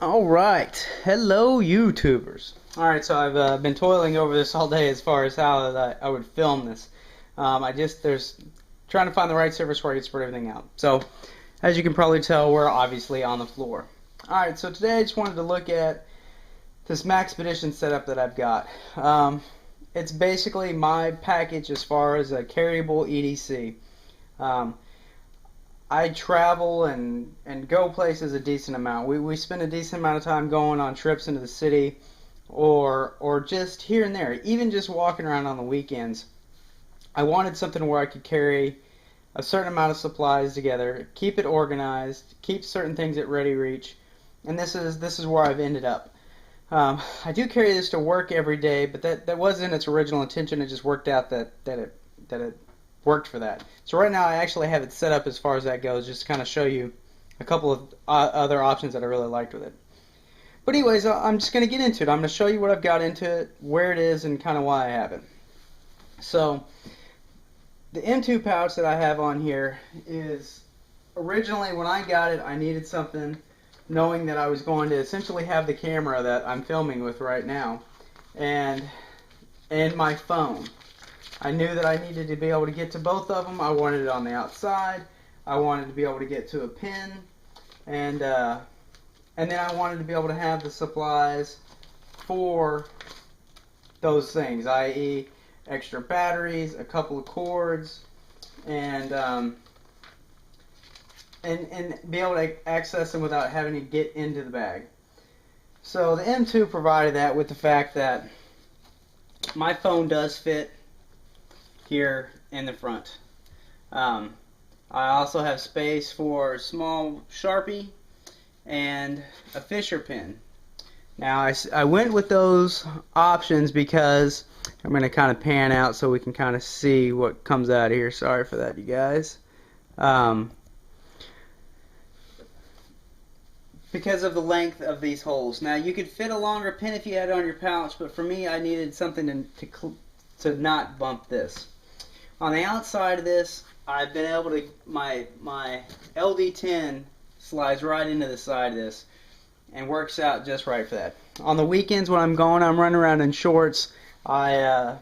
Alright, hello YouTubers. Alright, so I've been toiling over this all day as far as how I would film this. There's trying to find the right surface where I can spread everything out. So, as you can probably tell, we're obviously on the floor. Alright, so today I just wanted to look at this Maxpedition setup that I've got. It's basically my package as far as a carryable EDC. I travel and go places a decent amount. We spend a decent amount of time going on trips into the city or just here and there, even just walking around on the weekends. I wanted something where I could carry a certain amount of supplies together, keep it organized, keep certain things at ready reach, and this is where I've ended up. I do carry this to work every day, but that wasn't its original intention. It just worked out that it worked for that. So right now I actually have it set up as far as that goes, just to kind of show you a couple of other options that I really liked with it. But anyways, I'm just going to get into it. I'm going to show you what I've got into it, where it is, and kind of why I have it. So the M2 pouch that I have on here is, originally when I got it, I needed something knowing that I was going to essentially have the camera that I'm filming with right now and my phone. I knew that I needed to be able to get to both of them. I wanted it on the outside. I wanted to be able to get to a pin, and then I wanted to be able to have the supplies for those things, i.e., extra batteries, a couple of cords, and be able to access them without having to get into the bag. So the M2 provided that with the fact that my phone does fit here in the front. I also have space for a small Sharpie and a Fisher pin. Now I went with those options because I'm going to kind of pan out so we can kind of see what comes out of here. Sorry for that, you guys. Because of the length of these holes. Now you could fit a longer pin if you had it on your pouch, but for me I needed something to not bump this. On the outside of this, I've been able to, my LD10 slides right into the side of this and works out just right for that. On the weekends when I'm running around in shorts, I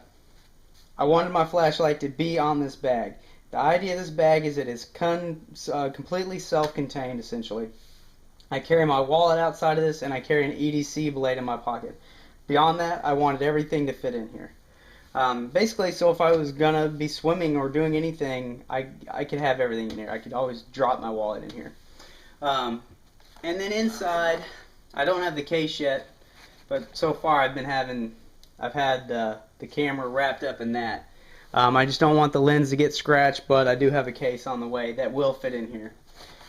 wanted my flashlight to be on this bag. The idea of this bag is it is completely self-contained, essentially. I carry my wallet outside of this, and I carry an EDC blade in my pocket. Beyond that, I wanted everything to fit in here. Basically, so if I was gonna be swimming or doing anything, I could have everything in here. I could always drop my wallet in here. And then inside, I don't have the case yet, but so far I've had the camera wrapped up in that. I just don't want the lens to get scratched, but I do have a case on the way that will fit in here.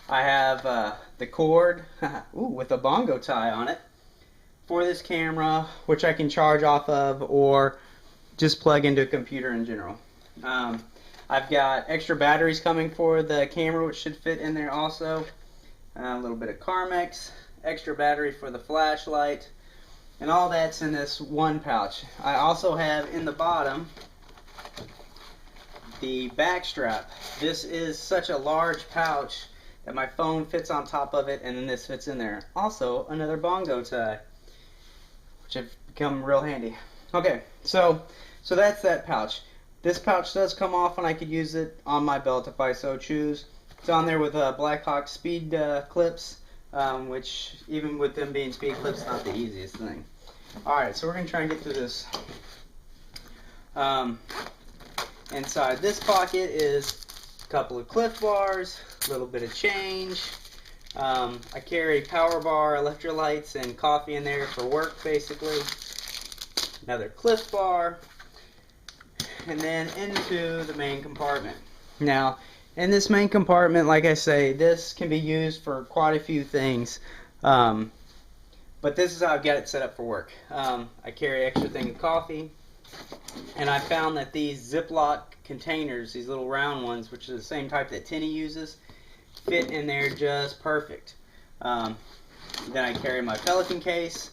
I have the cord with a bongo tie on it for this camera, which I can charge off of or just plug into a computer in general. I've got extra batteries coming for the camera, which should fit in there also. A little bit of Carmex, extra battery for the flashlight, and all that's in this one pouch. I also have in the bottom the back strap. This is such a large pouch that my phone fits on top of it, and then this fits in there. Also, another bongo tie, which have become real handy. Okay, so that's that pouch. This pouch does come off, and I could use it on my belt if I so choose. It's on there with Blackhawk speed clips, which even with them being speed clips, not the easiest thing. Alright, so we're going to try and get through this. Inside this pocket is a couple of Cliff Bars, a little bit of change. I carry power bar, electrolytes, and coffee in there for work, basically. Another Cliff Bar, and then into the main compartment. Now, in this main compartment, like I say, this can be used for quite a few things, but this is how I've got it set up for work. I carry extra thing of coffee, and I found that these Ziploc containers, these little round ones, which is the same type that Tinny uses, fit in there just perfect. Then I carry my Pelican case,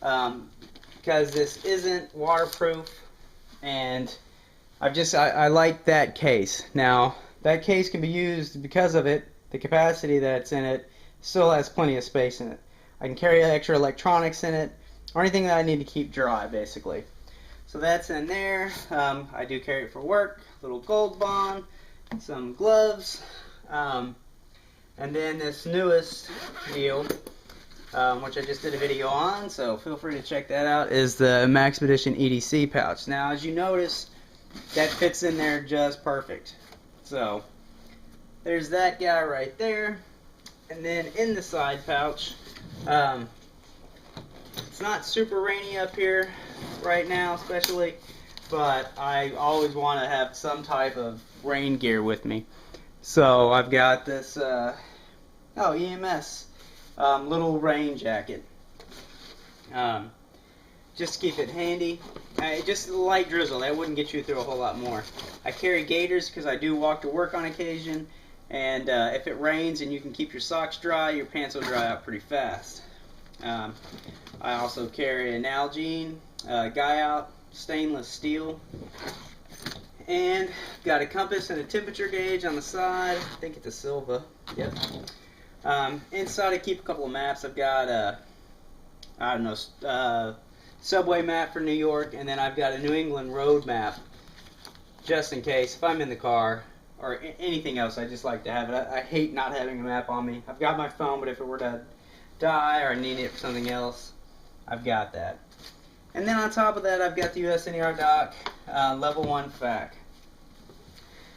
because this isn't waterproof, and I like that case. Now, that case can be used because of it, the capacity that's in it still has plenty of space in it. I can carry extra electronics in it, or anything that I need to keep dry, basically. So that's in there. I do carry it for work. Little gold bond, some gloves, and then this newest deal, which I just did a video on, so feel free to check that out, is the Maxpedition EDC pouch. Now, as you notice, that fits in there just perfect. So there's that guy right there. And then in the side pouch, it's not super rainy up here right now especially, but I always want to have some type of rain gear with me. So I've got this EMS little rain jacket. Just to keep it handy. Just a light drizzle, that wouldn't get you through a whole lot more. I carry gaiters because I do walk to work on occasion, and if it rains and you can keep your socks dry, your pants will dry out pretty fast. I also carry an Nalgene guy out stainless steel, and got a compass and a temperature gauge on the side. I think it's a Silva. Yep. Inside I keep a couple of maps. I've got I don't know, subway map for New York, and then I've got a New England road map just in case if I'm in the car or anything else. I just like to have it. I hate not having a map on me. I've got my phone, but if it were to die or I need it for something else, I've got that. And then on top of that, I've got the USNER dock, level 1 FAC.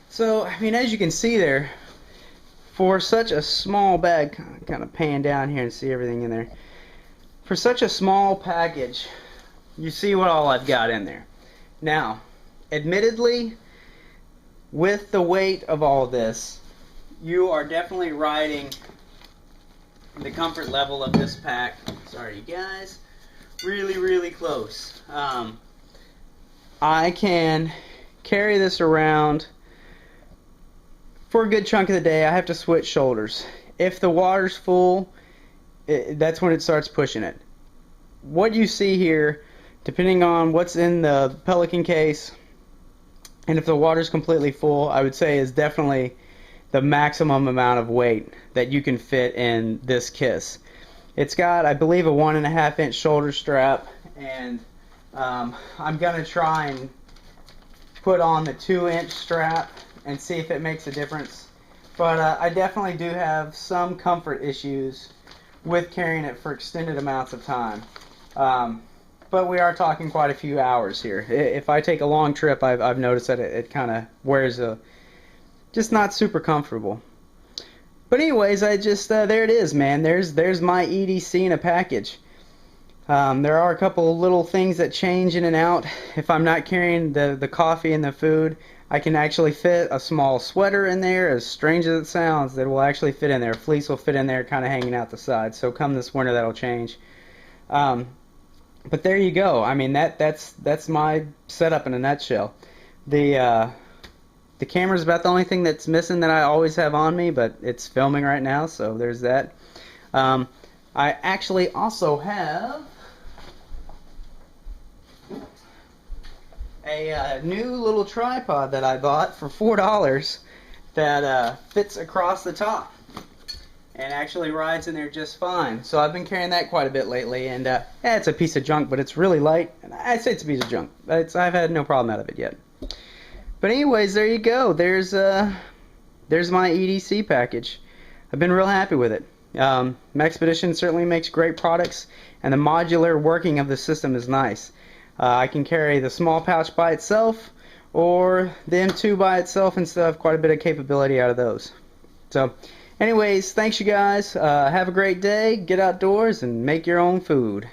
So, I mean, as you can see there, for such a small bag, kind of pan down here and see everything in there. For such a small package, you see what all I've got in there. Now, admittedly, with the weight of all this, you are definitely riding the comfort level of this pack. Sorry, you guys. Really, really close. I can carry this around for a good chunk of the day. I have to switch shoulders. If the water's full, that's when it starts pushing it. What you see here, depending on what's in the Pelican case, and if the water's completely full, I would say is definitely the maximum amount of weight that you can fit in this Kiss. It's got, I believe, a 1.5 inch shoulder strap, and I'm going to try and put on the 2-inch strap and see if it makes a difference. But I definitely do have some comfort issues with carrying it for extended amounts of time. But we are talking quite a few hours here. If I take a long trip, I've noticed that it kind of wears just not super comfortable. But anyways, I just there it is, man. There's my EDC in a package. There are a couple little things that change in and out. If I'm not carrying the coffee and the food, I can actually fit a small sweater in there. As strange as it sounds, that will actually fit in there. Fleece will fit in there, kind of hanging out the side. So come this winter, that'll change. But there you go. I mean, that's my setup in a nutshell. The camera's about the only thing that's missing that I always have on me, but it's filming right now, so there's that. I actually also have a new little tripod that I bought for $4 that fits across the top and actually rides in there just fine. So I've been carrying that quite a bit lately, and yeah, it's a piece of junk, but it's really light. And I say it's a piece of junk. I've had no problem out of it yet. But anyways, there you go. There's my EDC package. I've been real happy with it. Maxpedition certainly makes great products, and the modular working of the system is nice. I can carry the small pouch by itself, or the M2 by itself, and still have quite a bit of capability out of those. So, anyways, thanks you guys. Have a great day. Get outdoors and make your own food.